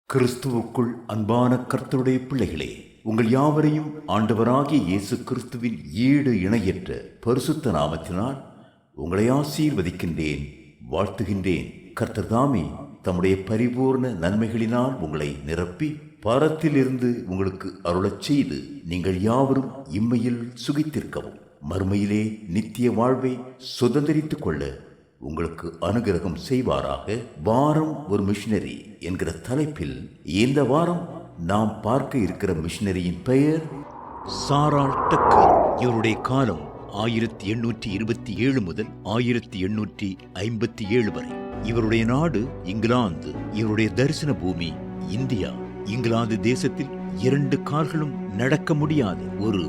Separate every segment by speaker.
Speaker 1: கிறிஸ்துவுக்குள் அன்பான கர்த்தருடைய பிள்ளைகளே, உங்கள் யாவரையும் ஆண்டவராகிய இயேசு கிறிஸ்துவின் ஈடு இணையற்ற பரிசுத்த நாமத்தினால் உங்களை ஆசீர்வதிக்கின்றேன், வாழ்த்துகின்றேன். கர்த்தர் தாமே தம்முடைய பரிபூர்ண நன்மைகளினால் உங்களை நிரப்பி பரத்திலிருந்து உங்களுக்கு அருளச் செய்து நீங்கள் யாவரும் இம்மையில் சுகித்திருக்கவும் மறுமையிலே நித்திய வாழ்வை சுதந்திரித்துக் கொள்ள உங்களுக்கு அனுகிரகம் செய்வாராக. வாரம் ஒரு மிஷனரி என்கிற தலைப்பில் இந்த வாரம் நாம் பார்க்க இருக்கிற மிஷனரியின் பெயர் சாராள் டக்கர். இவருடைய காலம் 1827 முதல் 1857 வரை. இவருடைய நாடு இங்கிலாந்து. இவருடைய தரிசன பூமி இந்தியா. இங்கிலாந்து தேசத்தில் 2 கால்களும் நடக்க முடியாத ஒரு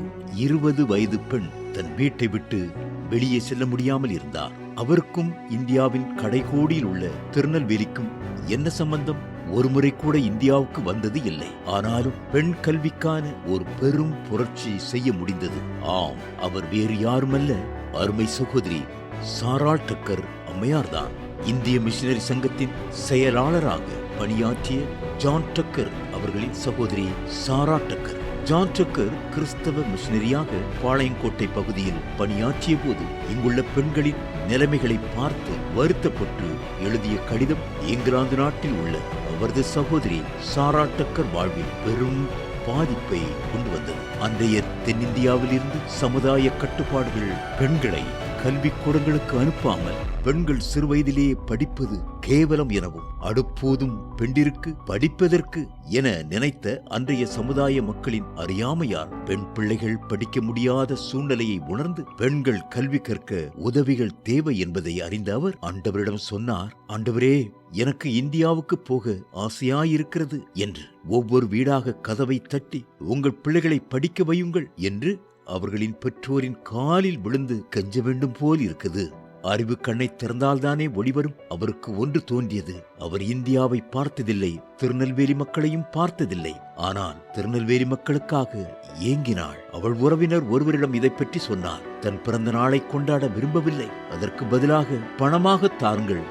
Speaker 1: 20 வயது பெண் தன் வீட்டை விட்டு வெளியே செல்ல முடியாமல் இருந்தார். அவருக்கும் இந்தியாவின் கடைகோடியில் உள்ள திருநெல்வேலிக்கும் என்ன சம்பந்தம்? ஒருமுறை கூட இந்தியாவுக்கு வந்தது இல்லை. ஆனாலும் பெண் கல்விக்கான ஒரு பெரும் புரட்சி செய்ய முடிந்தது. ஆம், அவர் வேறு யாருமல்ல, அருமை சகோதரி சாராள் டக்கர் அம்மையார்தான். இந்திய மிஷனரி சங்கத்தின் செயலாளராக பணியாற்றிய ஜான் டக்கர் அவர்களின் சகோதரி சாரா டக்கர். ஜான் டக்கர் கிறிஸ்தவ மிஷனரியாக பாளையங்கோட்டை பகுதியில் பணியாற்றிய போது இங்குள்ள பெண்களின் நிலைமைகளை பார்த்து வருத்தப்பட்டு எழுதிய கடிதம் இங்கிலாந்து நாட்டில் உள்ள அவரது சகோதரி சாரா டக்கர் வாழ்வில் பெரும் பாதிப்பை கொண்டு வந்தது. அன்றைய தென்னிந்தியாவில் இருந்து சமுதாய கட்டுப்பாடுகள் பெண்களை கல்விக்கூடங்களுக்கு அனுப்பாமல் பெண்கள் சிறுவயதிலேயே படிப்பது கேவலம் எனவும் அடுப்போதும் பெண்டிற்கு படிப்பதற்கு என நினைத்த அன்றைய சமுதாய மக்களின் அறியாமையால் பெண் பிள்ளைகள் படிக்க முடியாத சூழ்நிலையை உணர்ந்து பெண்கள் கல்வி கற்க உதவிகள் தேவை என்பதை அறிந்த அவர் ஆண்டவரிடம் சொன்னார், ஆண்டவரே, எனக்கு இந்தியாவுக்கு போக ஆசையாயிருக்கிறது என்று. ஒவ்வொரு வீடாக கதவை தட்டி உங்கள் பிள்ளைகளை படிக்க வையுங்கள் என்று அவர்களின் பெற்றோரின் காலில் விழுந்து கெஞ்ச வேண்டும் போல் இருக்குது. அறிவு கண்ணை திறந்தால்தானே ஒளிவரும். அவருக்கு ஒன்று தோன்றியது. அவர் இந்தியாவை பார்த்ததில்லை, திருநெல்வேலி மக்களையும் பார்த்ததில்லை. ஆனால் திருநெல்வேலி மக்களுக்காக ஏங்கினாள். அவள் உறவினர் ஒருவரிடம் இதை பற்றி சொன்னார். தன் பிறந்த நாளை கொண்டாட விரும்பவில்லை, அதற்கு பதிலாக பணமாக தாருங்கள்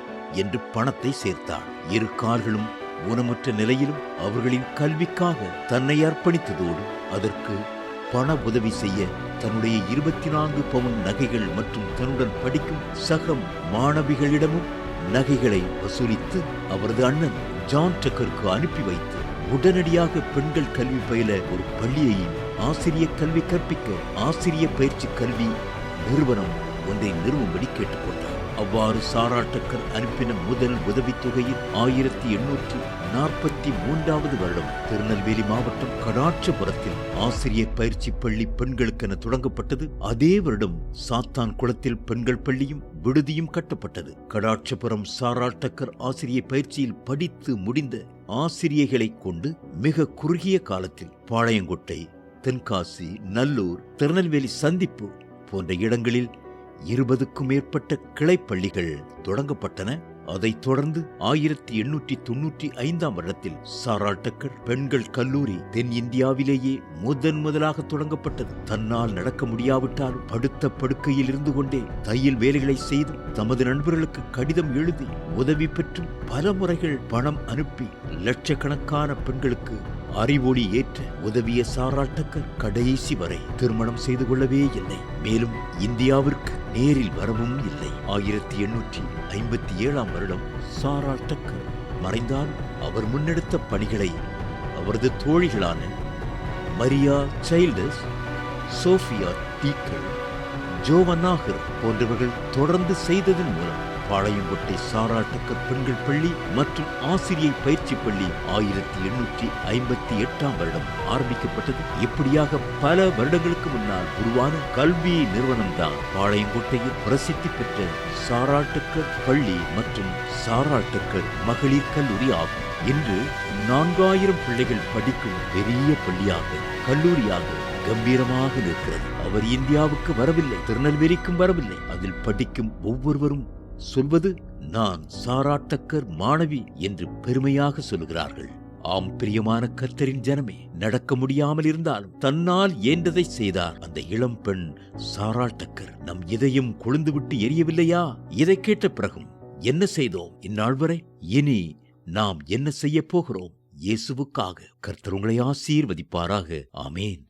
Speaker 1: என்று பணத்தை சேர்த்தாள். 2 கால்களும் ஊனமுற்ற நிலையிலும் அவர்களின் கல்விக்காக தன்னை அர்ப்பணித்ததோடு அதற்கு பண உதவி செய்ய தன்னுடைய 24 பவுன் நகைகள் மற்றும் தன்னுடன் படிக்கும் சக மாணவிகளிடமும் நகைகளை வசூலித்து அவரது அண்ணன் ஜான் டக்கருக்கு அனுப்பி வைத்து உடனடியாக பெண்கள் கல்வி பயில ஒரு பள்ளியையும் ஆசிரிய கல்வி கற்பிக்க ஆசிரிய பயிற்சி கல்வி நிறுவனம் ஒன்றை நிறுவும்படி கேட்டுக்கொண்டார். அவ்வாறு சாரா டக்கர் அனுப்பின முதல் உதவித்தொகையில் 1843 வருடம் திருநெல்வேலி மாவட்டம் கடாட்சபுரத்தில் ஆசிரியர் பயிற்சி பள்ளி பெண்களுக்கென தொடங்கப்பட்டது. அதே வருடம் சாத்தான் குளத்தில் பெண்கள் பள்ளியும் விடுதியும் கட்டப்பட்டது. கடாட்சபுரம் சாரா டக்கர் ஆசிரியர் பயிற்சியில் படித்து முடிந்த ஆசிரியர்களை கொண்டு மிக குறுகிய காலத்தில் பாளையங்கோட்டை, தென்காசி, நல்லூர், திருநெல்வேலி சந்திப்பு போன்ற இடங்களில் 20க்கும் மேற்பட்ட கிளைப்பள்ளிகள் தொடங்கப்பட்டன. அதைத் தொடர்ந்து 1895 வருடத்தில் சாராள் டக்கர் பெண்கள் கல்லூரி தென் இந்தியாவிலேயே முதலாக தொடங்கப்பட்டது. தன்னால் நடக்க முடியாவிட்டாலும் படுத்த படுக்கையில் இருந்து கொண்டே தையல் வேலைகளை செய்து தமது நண்பர்களுக்கு கடிதம் எழுதி உதவி பெற்று பல முறைகள் பணம் அனுப்பி லட்சக்கணக்கான பெண்களுக்கு அறிவொளி ஏற்ற உதவிய சாராள் டக்கர் கடைசி வரை திருமணம் செய்து கொள்ளவே இல்லை. மேலும் இந்தியாவிற்கு நேரில் வரவும் இல்லை. 1857 வருடம் சாராள் டக்கர் மறைந்தால் அவர் முன்னெடுத்த பணிகளை அவரது தோழிகளான மரியா சைல்டஸ், சோஃபியா டீக்கல், ஜோவனாகர் போன்றவர்கள் தொடர்ந்து செய்ததன் மூலம் பாளையங்கோட்டை சாராள் டக்கர் பெண்கள் பள்ளி மற்றும் ஆசிரியர் பயிற்சி பள்ளி 1858 வருடம் ஆரம்பிக்கப்பட்டது. இப்படியாக பல வருடங்களுக்கு முன்னால் உருவான கல்வி நிறுவனம் தான் பாளையங்கோட்டையில் பிரசித்தி பெற்ற சாராள் டக்கர் பள்ளி மற்றும் சாராள் டக்கர் மகளிர் கல்லூரி ஆகும். இன்று 4000 பிள்ளைகள் படிக்கும் பெரிய பள்ளியாக, கல்லூரியாக கம்பீரமாக நிற்கிறது. அவர் இந்தியாவுக்கு வரவில்லை, திருநெல்வேலிக்கும் வரவில்லை. அதில் படிக்கும் ஒவ்வொருவரும் சொல்வது, நான் சாரா டக்கர் மாணவி என்று பெருமையாக சொல்லுகிறார்கள். ஆம், பிரியமான கர்த்தரின் ஜனமே, நடக்க முடியாமல் இருந்தாலும் தன்னால் ஏண்டதை செய்தார் அந்த இளம் பெண் சாராள் டக்கர். நம் இதயம் கொழுந்துவிட்டு எரியவில்லையா? இதை கேட்ட பிறகும் என்ன செய்தோம் இந்நாள் வரை? இனி நாம் என்ன செய்ய போகிறோம்? இயேசுவுக்காக. கர்த்தர் உங்களை ஆசீர்வதிப்பாராக. ஆமேன்.